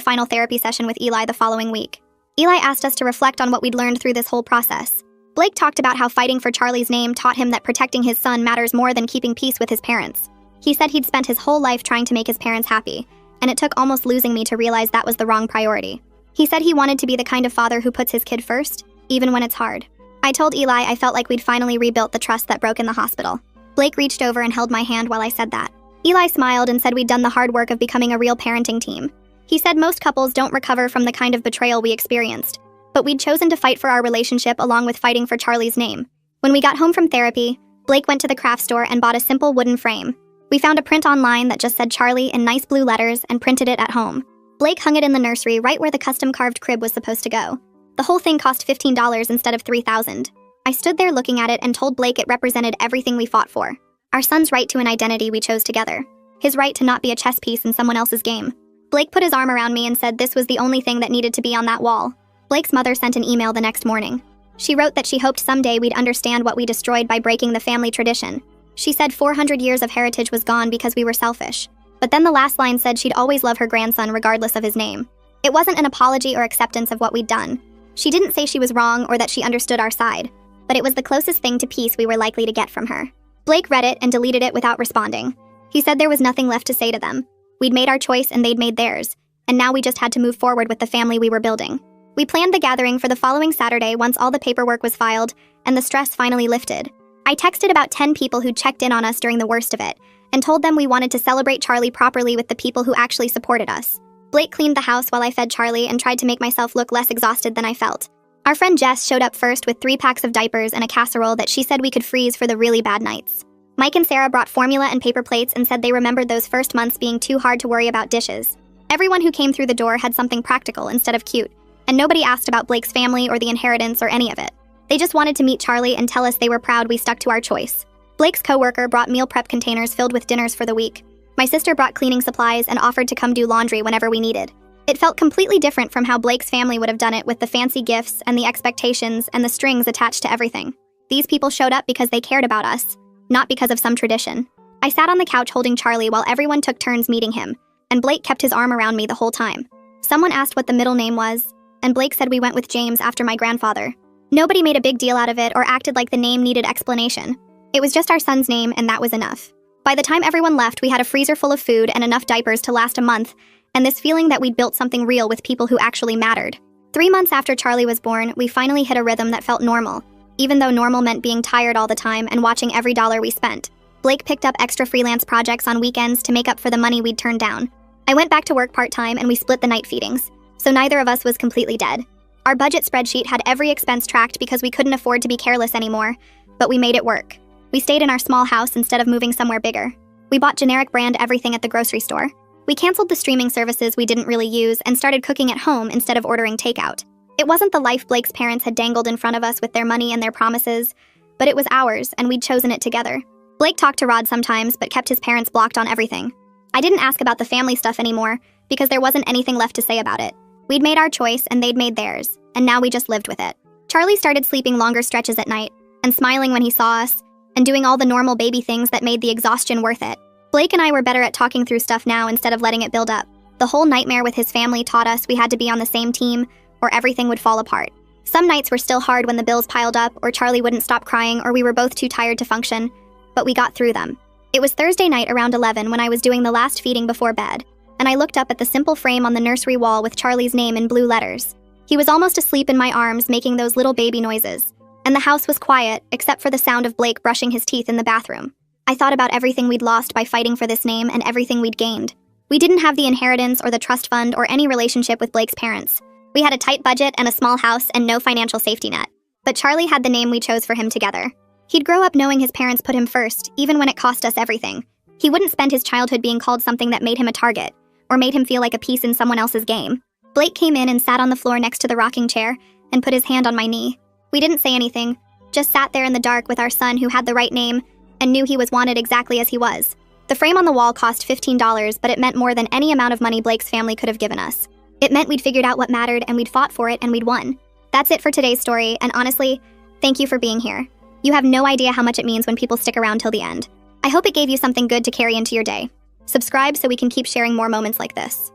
final therapy session with Eli the following week. Eli asked us to reflect on what we'd learned through this whole process. Blake talked about how fighting for Charlie's name taught him that protecting his son matters more than keeping peace with his parents. He said he'd spent his whole life trying to make his parents happy, and it took almost losing me to realize that was the wrong priority. He said he wanted to be the kind of father who puts his kid first, even when it's hard. I told Eli I felt like we'd finally rebuilt the trust that broke in the hospital. Blake reached over and held my hand while I said that. Eli smiled and said we'd done the hard work of becoming a real parenting team. He said most couples don't recover from the kind of betrayal we experienced, but we'd chosen to fight for our relationship along with fighting for Charlie's name. When we got home from therapy, Blake went to the craft store and bought a simple wooden frame. We found a print online that just said Charlie in nice blue letters and printed it at home. Blake hung it in the nursery right where the custom-carved crib was supposed to go. The whole thing cost $15 instead of $3,000. I stood there looking at it and told Blake it represented everything we fought for. Our son's right to an identity we chose together. His right to not be a chess piece in someone else's game. Blake put his arm around me and said this was the only thing that needed to be on that wall. Blake's mother sent an email the next morning. She wrote that she hoped someday we'd understand what we destroyed by breaking the family tradition. She said 400 years of heritage was gone because we were selfish. But then the last line said she'd always love her grandson regardless of his name. It wasn't an apology or acceptance of what we'd done. She didn't say she was wrong or that she understood our side, but it was the closest thing to peace we were likely to get from her. Blake read it and deleted it without responding. He said there was nothing left to say to them. We'd made our choice and they'd made theirs, and now we just had to move forward with the family we were building. We planned the gathering for the following Saturday once all the paperwork was filed and the stress finally lifted. I texted about 10 people who'd checked in on us during the worst of it, and told them we wanted to celebrate Charlie properly with the people who actually supported us. Blake cleaned the house while I fed Charlie and tried to make myself look less exhausted than I felt. Our friend Jess showed up first with 3 packs of diapers and a casserole that she said we could freeze for the really bad nights. Mike and Sarah brought formula and paper plates and said they remembered those first months being too hard to worry about dishes. Everyone who came through the door had something practical instead of cute, and nobody asked about Blake's family or the inheritance or any of it. They just wanted to meet Charlie and tell us they were proud we stuck to our choice. Blake's coworker brought meal prep containers filled with dinners for the week. My sister brought cleaning supplies and offered to come do laundry whenever we needed. It felt completely different from how Blake's family would have done it with the fancy gifts and the expectations and the strings attached to everything. These people showed up because they cared about us, not because of some tradition. I sat on the couch holding Charlie while everyone took turns meeting him, and Blake kept his arm around me the whole time. Someone asked what the middle name was, and Blake said we went with James after my grandfather. Nobody made a big deal out of it or acted like the name needed explanation. It was just our son's name, and that was enough. By the time everyone left, we had a freezer full of food and enough diapers to last a month, and this feeling that we'd built something real with people who actually mattered. 3 months after Charlie was born, we finally hit a rhythm that felt normal, even though normal meant being tired all the time and watching every dollar we spent. Blake picked up extra freelance projects on weekends to make up for the money we'd turned down. I went back to work part-time and we split the night feedings, so neither of us was completely dead. Our budget spreadsheet had every expense tracked because we couldn't afford to be careless anymore, but we made it work. We stayed in our small house instead of moving somewhere bigger. We bought generic brand everything at the grocery store. We canceled the streaming services we didn't really use and started cooking at home instead of ordering takeout. It wasn't the life Blake's parents had dangled in front of us with their money and their promises, but it was ours, and we'd chosen it together. Blake talked to Rod sometimes, but kept his parents blocked on everything. I didn't ask about the family stuff anymore, because there wasn't anything left to say about it. We'd made our choice, and they'd made theirs, and now we just lived with it. Charlie started sleeping longer stretches at night, and smiling when he saw us, and doing all the normal baby things that made the exhaustion worth it. Blake and I were better at talking through stuff now instead of letting it build up. The whole nightmare with his family taught us we had to be on the same team, or everything would fall apart. Some nights were still hard when the bills piled up, or Charlie wouldn't stop crying, or we were both too tired to function, but we got through them. It was Thursday night around 11 when I was doing the last feeding before bed, and I looked up at the simple frame on the nursery wall with Charlie's name in blue letters. He was almost asleep in my arms, making those little baby noises, and the house was quiet, except for the sound of Blake brushing his teeth in the bathroom. I thought about everything we'd lost by fighting for this name and everything we'd gained. We didn't have the inheritance or the trust fund or any relationship with Blake's parents. We had a tight budget and a small house and no financial safety net. But Charlie had the name we chose for him together. He'd grow up knowing his parents put him first, even when it cost us everything. He wouldn't spend his childhood being called something that made him a target, or made him feel like a piece in someone else's game. Blake came in and sat on the floor next to the rocking chair and put his hand on my knee. We didn't say anything, just sat there in the dark with our son who had the right name and knew he was wanted exactly as he was. The frame on the wall cost $15, but it meant more than any amount of money Blake's family could have given us. It meant we'd figured out what mattered and we'd fought for it and we'd won. That's it for today's story, and honestly, thank you for being here. You have no idea how much it means when people stick around till the end. I hope it gave you something good to carry into your day. Subscribe so we can keep sharing more moments like this.